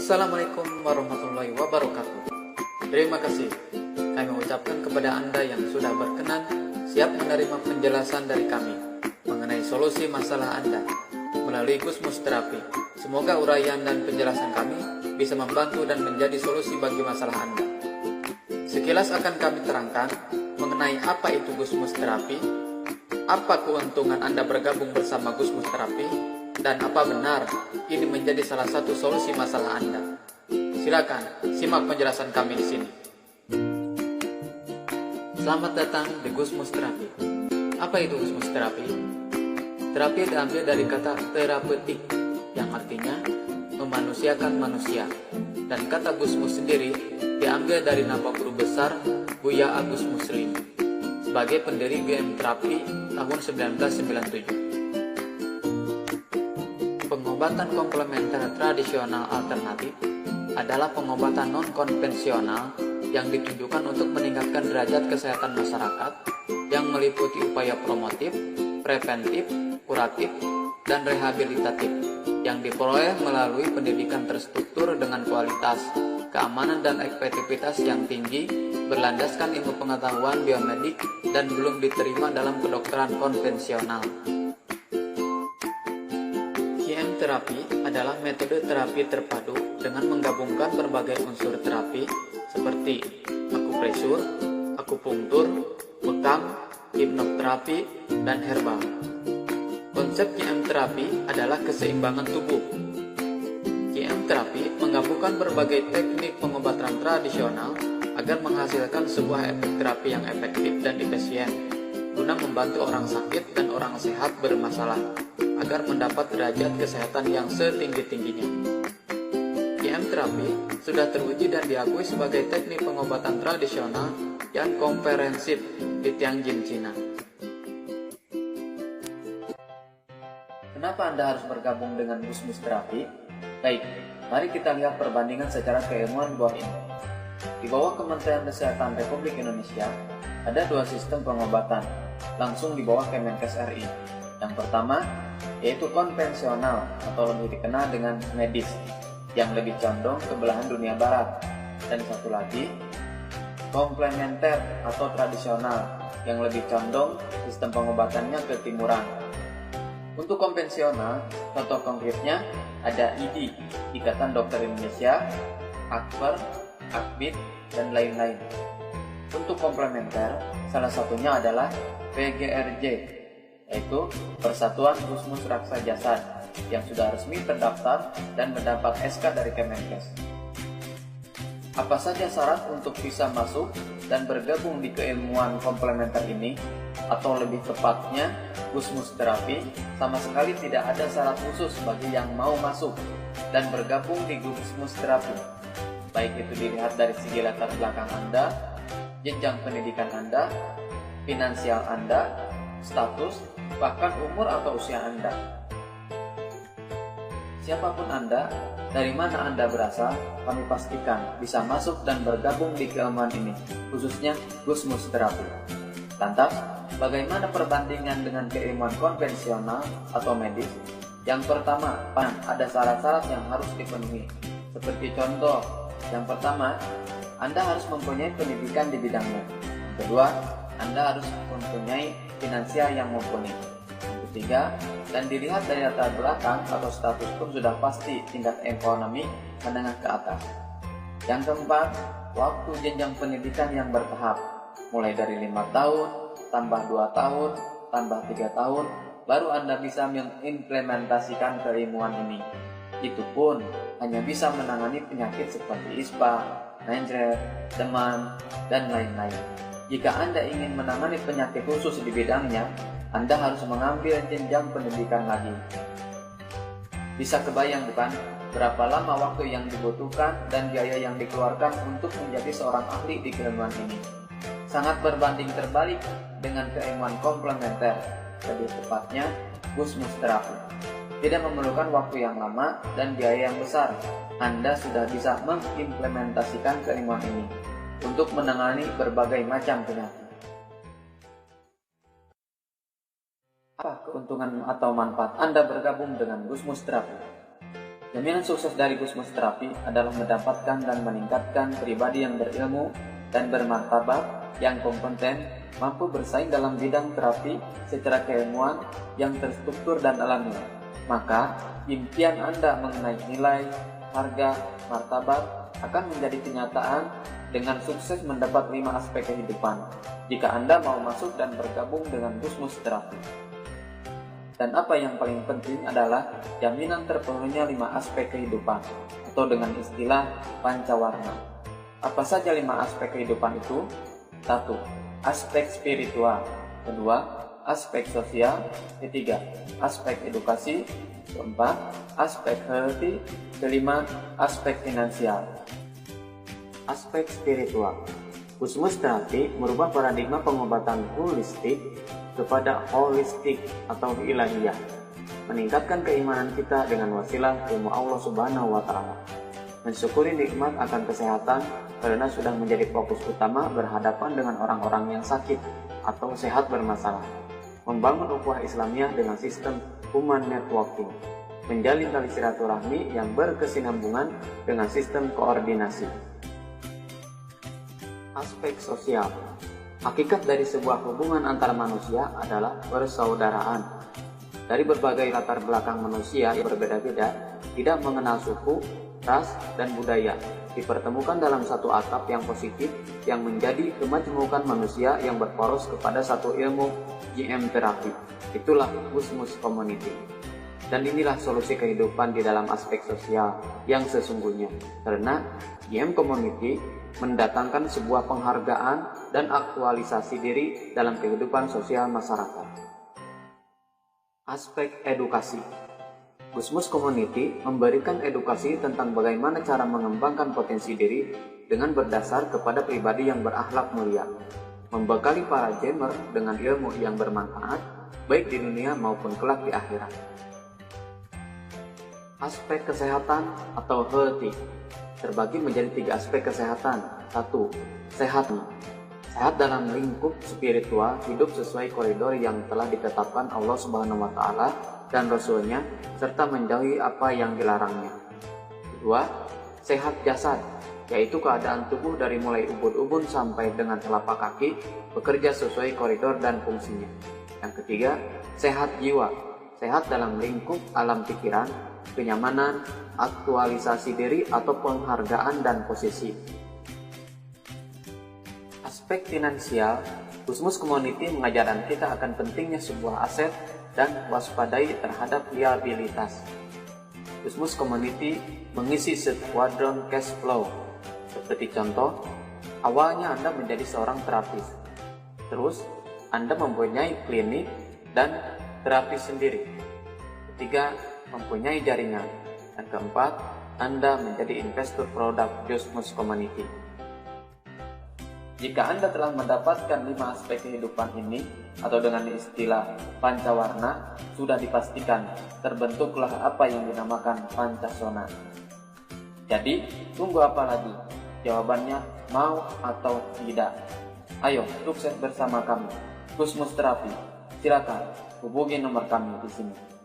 Assalamualaikum warahmatullahi wabarakatuh. Terima kasih kami ucapkan kepada Anda yang sudah berkenan siap menerima penjelasan dari kami mengenai solusi masalah Anda melalui Gusmus Terapi. Semoga uraian dan penjelasan kami bisa membantu dan menjadi solusi bagi masalah Anda. Sekilas akan kami terangkan mengenai apa itu Gusmus Terapi, apa keuntungan Anda bergabung bersama Gusmus Terapi, dan apa benar ini menjadi salah satu solusi masalah Anda. Silakan simak penjelasan kami di sini. Selamat datang di Gusmus Terapi. Apa itu Gusmus Terapi? Terapi diambil dari kata terapeutik yang artinya memanusiakan manusia, dan kata Gusmus sendiri diambil dari nama guru besar Buya Agus Muslim sebagai pendiri GM Terapi tahun 1997. Pengobatan komplementer tradisional alternatif adalah pengobatan non-konvensional yang ditujukan untuk meningkatkan derajat kesehatan masyarakat yang meliputi upaya promotif, preventif, kuratif, dan rehabilitatif yang diperoleh melalui pendidikan terstruktur dengan kualitas, keamanan, dan efektivitas yang tinggi berlandaskan ilmu pengetahuan biomedik dan belum diterima dalam kedokteran konvensional. GM terapi adalah metode terapi terpadu dengan menggabungkan berbagai unsur terapi seperti akupresur, akupunktur, bekam, hipnoterapi, dan herbal. Konsep GM terapi adalah keseimbangan tubuh. GM terapi menggabungkan berbagai teknik pengobatan tradisional agar menghasilkan sebuah efek terapi yang efektif dan efisien guna membantu orang sakit dan orang sehat bermasalah agar mendapat derajat kesehatan yang setinggi-tingginya. GM terapi sudah teruji dan diakui sebagai teknik pengobatan tradisional yang komprehensif di Tianjin, Cina. Kenapa Anda harus bergabung dengan Gusmus Terapi? Baik, mari kita lihat perbandingan secara keilmuan di bawah ini. Di bawah Kementerian Kesehatan Republik Indonesia, ada dua sistem pengobatan langsung di bawah Kemenkes RI. Yang pertama, yaitu konvensional atau lebih dikenal dengan medis, yang lebih condong ke belahan dunia barat. Dan satu lagi, komplementer atau tradisional, yang lebih condong sistem pengobatannya ke timuran. Untuk konvensional, contoh konkretnya ada IDI, Ikatan Dokter Indonesia, Akper, Akbid, dan lain-lain. Untuk komplementer, salah satunya adalah PGRJ, yaitu Persatuan Gusmus Raksa Jasad, yang sudah resmi terdaftar dan mendapat SK dari Kemenkes. Apa saja syarat untuk bisa masuk dan bergabung di keilmuan komplementer ini? Atau lebih tepatnya, Gusmus Terapi sama sekali tidak ada syarat khusus bagi yang mau masuk dan bergabung di Gusmus Terapi. Baik itu dilihat dari segi latar belakang Anda, jenjang pendidikan Anda, finansial Anda, status, bahkan umur atau usia Anda. Siapapun Anda, dari mana Anda berasal, kami pastikan bisa masuk dan bergabung di keilmuan ini, khususnya Gusmus Terapi. Lantas, bagaimana perbandingan dengan keilmuan konvensional atau medis? Yang pertama, ada syarat-syarat yang harus dipenuhi. Seperti contoh, yang pertama, Anda harus mempunyai pendidikan di bidangnya. Yang kedua, Anda harus mempunyai finansial yang mumpuni. Yang ketiga, dan dilihat dari latar belakang atau status pun sudah pasti tingkat ekonomi menengah ke atas. Yang keempat, waktu jenjang pendidikan yang bertahap, mulai dari 5 tahun, tambah 2 tahun, tambah 3 tahun, baru Anda bisa mengimplementasikan keilmuan ini. Itu pun hanya bisa menangani penyakit seperti ispa, meningitis, demam, dan lain-lain. Jika Anda ingin menangani penyakit khusus di bidangnya, Anda harus mengambil jenjang pendidikan lagi. Bisa kebayang bukan berapa lama waktu yang dibutuhkan dan biaya yang dikeluarkan untuk menjadi seorang ahli di keilmuan ini? Sangat berbanding terbalik dengan keilmuan komplementer, lebih tepatnya Gusmus Terapi. Tidak memerlukan waktu yang lama dan biaya yang besar. Anda sudah bisa mengimplementasikan keilmuan ini untuk menangani berbagai macam penyakit. Apa keuntungan atau manfaat Anda bergabung dengan Gusmus Terapi? Jaminan sukses dari Gusmus Terapi adalah mendapatkan dan meningkatkan pribadi yang berilmu dan bermartabat, yang kompeten, mampu bersaing dalam bidang terapi secara keilmuan yang terstruktur dan alami. Maka, impian Anda mengenai nilai, harga, martabat akan menjadi kenyataan dengan sukses mendapat 5 aspek kehidupan jika Anda mau masuk dan bergabung dengan Gusmus Terapi. Dan apa yang paling penting adalah jaminan terpenuhinya 5 aspek kehidupan, atau dengan istilah pancawarna. Apa saja 5 aspek kehidupan itu? 1. Aspek spiritual. 2. Aspek sosial. 3. Aspek edukasi. 4. Aspek healthy. 5. Aspek finansial. Aspek spiritual. Gusmus Terapi merubah paradigma pengobatan holistik kepada holistik atau ilahiyah, meningkatkan keimanan kita dengan wasilah ilmu Allah Subhanahu wa Ta'ala, mensyukuri nikmat akan kesehatan karena sudah menjadi fokus utama berhadapan dengan orang-orang yang sakit atau sehat bermasalah, membangun ukhuwah Islamiyah dengan sistem human networking, menjalin tali silaturahmi yang berkesinambungan dengan sistem koordinasi. Aspek sosial. Hakikat dari sebuah hubungan antar manusia adalah persaudaraan. Dari berbagai latar belakang manusia yang berbeda-beda, tidak mengenal suku, ras, dan budaya, dipertemukan dalam satu atap yang positif yang menjadi kemajmukan manusia yang berporos kepada satu ilmu GM terapi. Itulah Gusmus Community. Dan inilah solusi kehidupan di dalam aspek sosial yang sesungguhnya. Karena GM Community mendatangkan sebuah penghargaan dan aktualisasi diri dalam kehidupan sosial masyarakat. Aspek edukasi. Gusmus Community memberikan edukasi tentang bagaimana cara mengembangkan potensi diri dengan berdasar kepada pribadi yang berakhlak mulia, membekali para gamer dengan ilmu yang bermanfaat baik di dunia maupun kelak di akhirat. Aspek kesehatan atau healthy terbagi menjadi 3 aspek kesehatan. 1. Sehat. Sehat dalam lingkup spiritual, hidup sesuai koridor yang telah ditetapkan Allah Subhanahu wa Ta'ala dan Rasul-Nya, serta menjauhi apa yang dilarangnya. 2. Sehat jasad, yaitu keadaan tubuh dari mulai ubun-ubun sampai dengan telapak kaki bekerja sesuai koridor dan fungsinya. Yang ketiga, sehat jiwa, sehat dalam lingkup alam pikiran, kenyamanan, aktualisasi diri atau penghargaan dan posisi. Aspek finansial, Gusmus Community mengajarkan kita akan pentingnya sebuah aset dan waspadai terhadap liabilitas. Gusmus Community mengisi skuadron cash flow. Seperti contoh, awalnya Anda menjadi seorang terapis. Terus, Anda mempunyai klinik dan terapis sendiri. Ketiga, mempunyai jaringan. Dan keempat, Anda menjadi investor produk Gusmus Community. Jika Anda telah mendapatkan 5 aspek kehidupan ini, atau dengan istilah pancawarna, sudah dipastikan terbentuklah apa yang dinamakan Pancasona. Jadi, tunggu apa lagi? Jawabannya mau atau tidak. Ayo, sukses bersama kami. Gusmus Terapi. Silakan hubungi nomor kami di sini.